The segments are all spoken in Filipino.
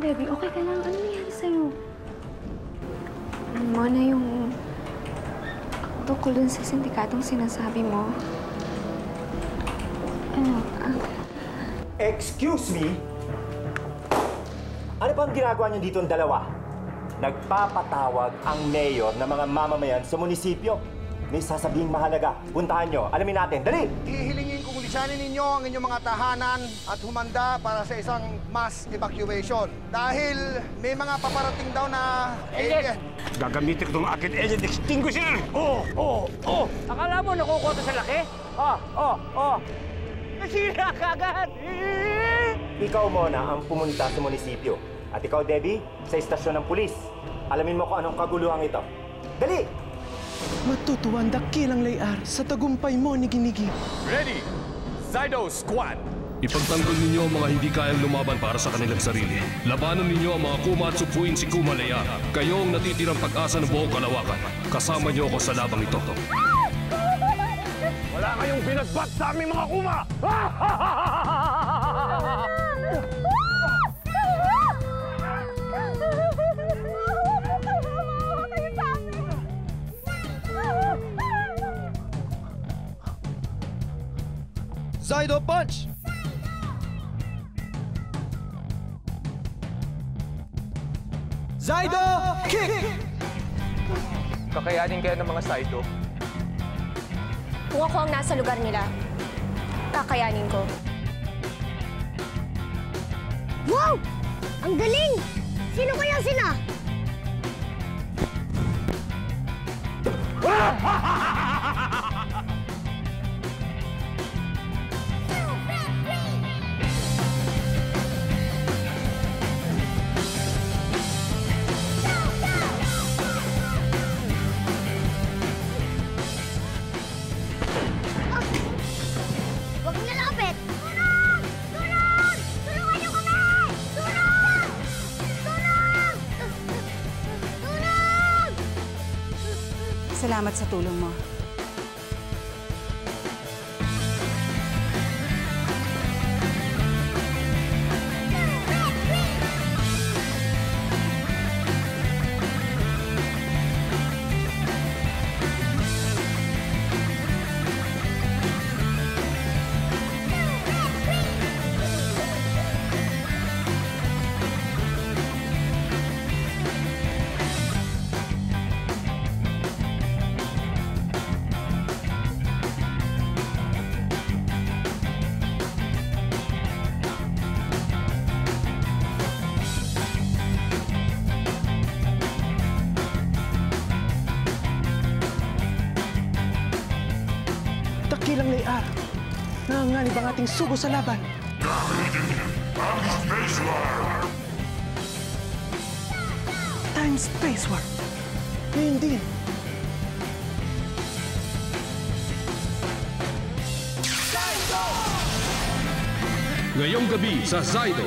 Debbie, okay ka lang? Ano nangyari sa'yo? Ano na yung tungkol dun sa sindikatong sinasabi mo? Ano? Excuse me? Ano bang ginagawa niyo dito ang dalawa? Nagpapatawag ang mayor ng mga mamamayan sa munisipyo. May sasabing mahalaga. Puntahan nyo. Alamin natin. Dali! Ihilingin kong lisanin ninyo ang inyong mga tahanan at humanda para sa isang mass evacuation. Dahil may mga paparating daw na alien. Gagamitin ko itong akin alien extinguisher! Oh! Akala mo nakukuha ito sa laki? Nasira ka agad! Ikaw muna ang pumunta sa munisipyo. At ikaw, Debbie, sa istasyon ng pulis. Alamin mo kung anong kaguluhan ito. Dali! Matutuwa ang dakilang layar sa tagumpay mo, Nigi-Nigi. Ready! Zydo Squad! Ipagtanggol ninyo ang mga hindi kayang lumaban para sa kanilang sarili. Labanan ninyo ang mga Kuma at supuin si Kuma Layar. Kayo ang natitirang pag-asa ng buong kalawakan. Kasama niyo ako sa labang ito. Wala kayong binatbat sa aming mga Kuma! Zydo Punch! Zydo Kick! Kakayanin kaya ng mga Zydo? Kung ako ang nasa lugar nila, kakayanin ko. Wow! Ang galing! Sino kaya sila? Huwag mo nalapit! Tulong! Tulong! Tulungan niyo kami! Tulong! Tulong! Tulong! Salamat sa tulong mo. Dakilang layar. Nanganganib ang ating sugo sa laban. Time Space Warp. Ngayon din. Ngayong gabi sa Zydo.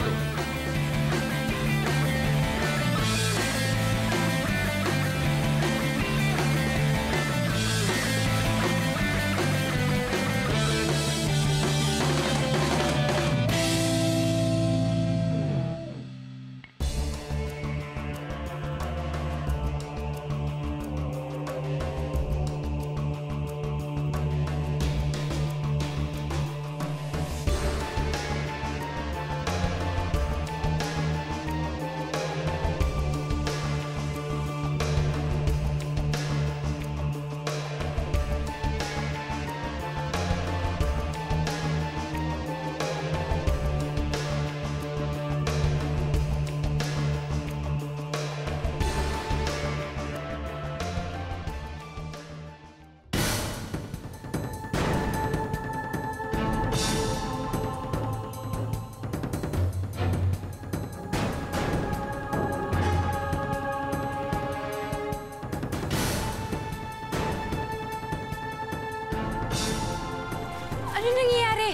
Ano nangyayari?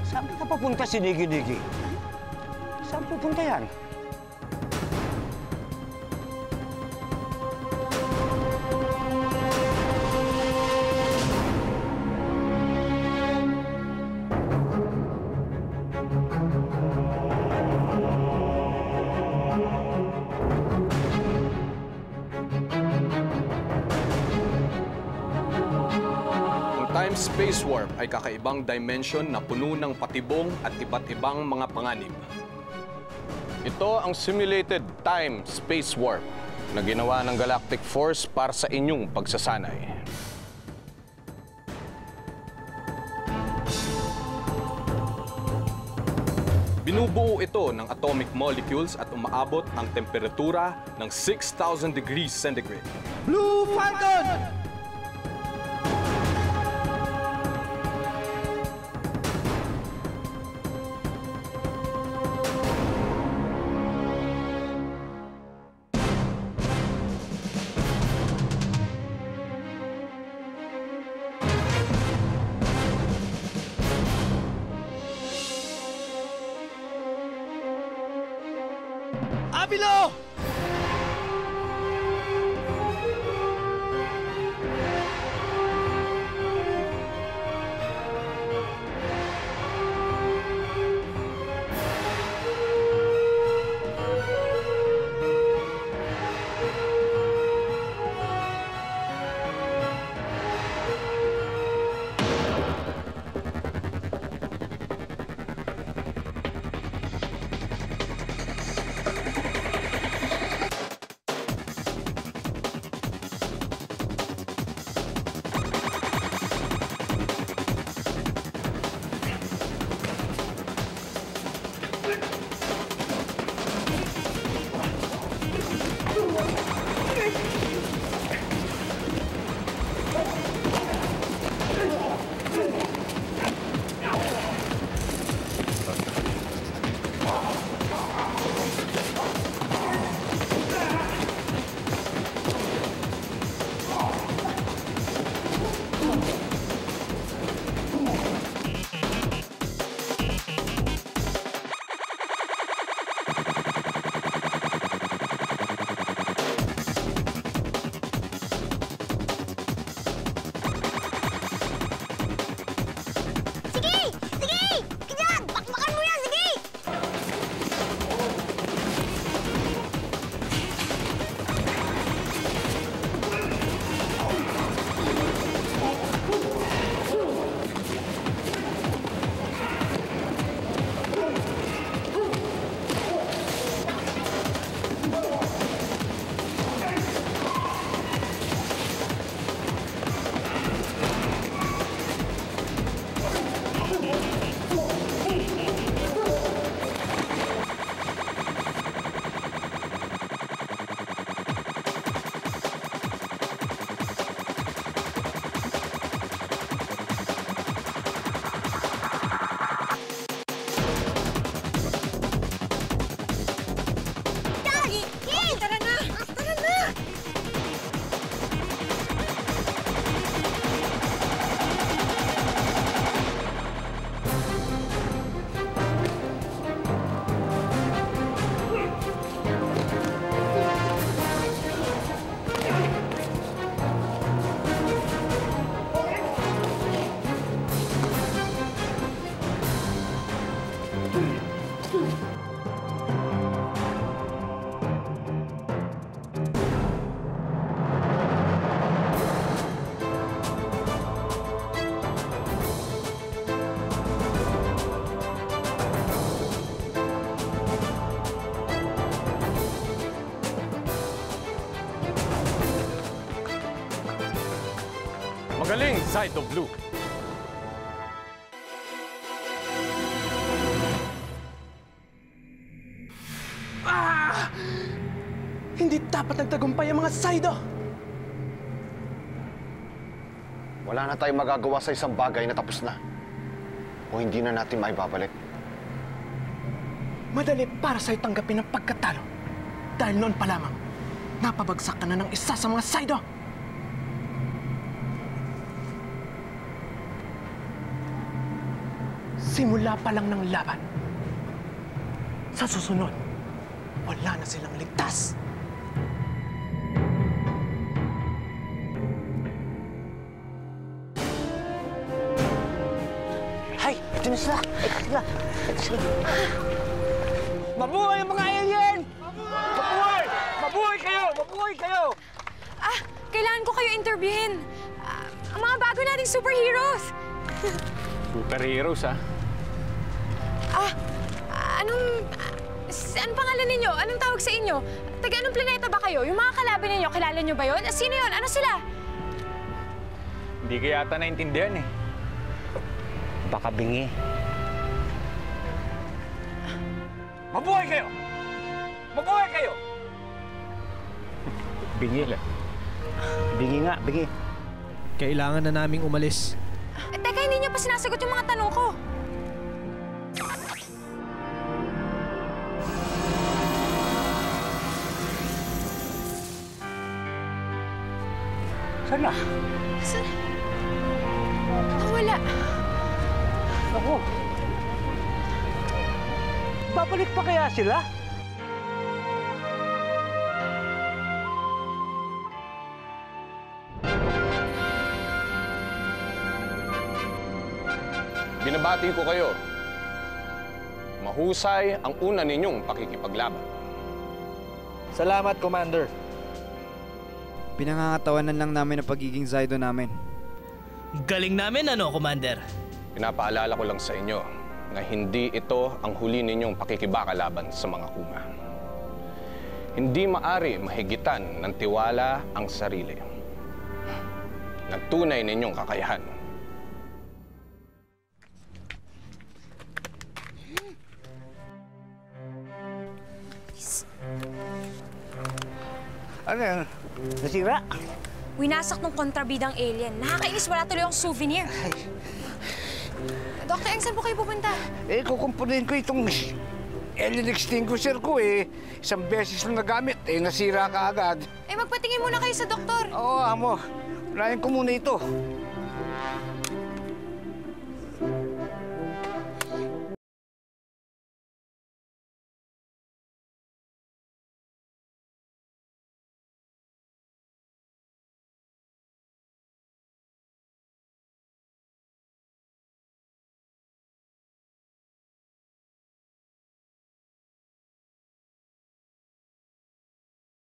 Saan ka papunta si Nigi-Nigi? Saan pupunta yan? time-space warp ay kakaibang dimension na puno ng patibong at iba't ibang mga panganib. Ito ang simulated time-space warp na ginawa ng Galactic Force para sa inyong pagsasanay. Binubuo ito ng atomic molecules at umaabot ang temperatura ng 6,000 degrees centigrade. Blue Falcon! Abilo! Magaling, Zydo Blue! Hindi dapat nagtagumpay ang mga Zydo! Wala na tayong magagawa sa isang bagay na tapos na. O hindi na natin maibabalik. Madali para sa'yo tanggapin ang pagkatalo. Dahil noon pa lamang, napabagsak ka na ng isa sa mga Zydo! Simula pa lang ng laban. Sa susunod, wala na silang ligtas. Hay! Ito na sila! Mabuhay ang mga alien! Mabuhay! Mabuhay kayo! Mabuhay kayo! Ah, Kailangan ko kayo interviewin. Ang mga bago nating superheroes. Superheroes, ha? Anong pangalan ninyo? Anong tawag sa inyo? Taga anong planeta ba kayo? Yung mga kalaban ninyo, kilala nyo ba yun? Sino yun? Ano sila? Hindi ka yata naintindihan eh. Baka bingi. Mabuhay kayo! Mabuhay kayo! Bingi. Bingi nga, bingi. Kailangan na naming umalis. Teka, hindi nyo pa sinasagot yung mga tanong ko. Sana? Saan? Nawala. Ako. Babalik pa kaya sila? Binabati ko kayo. Mahusay ang una ninyong pakikipaglaban. Salamat, Commander. Pinangangatawanan lang namin ang pagiging Zaido namin. Galing namin ano, Commander? Pinapaalala ko lang sa inyo na hindi ito ang huli ninyong pakikibakalaban sa mga Kuma. Hindi maari mahigitan ng tiwala ang sarili ng tunay ninyong kakayahan. Ano yan? Nasira? Winasak ng kontrabidang alien. Nakakainis, wala tuloy ang souvenir. Dr. Eng, saan po kayo pupunta? Kukumpunin ko itong alien extinguisher ko eh. Isang beses lang nagamit, nasira ka agad. Magpatingin muna kayo sa doktor. Oo, amo. Unahin ko muna ito.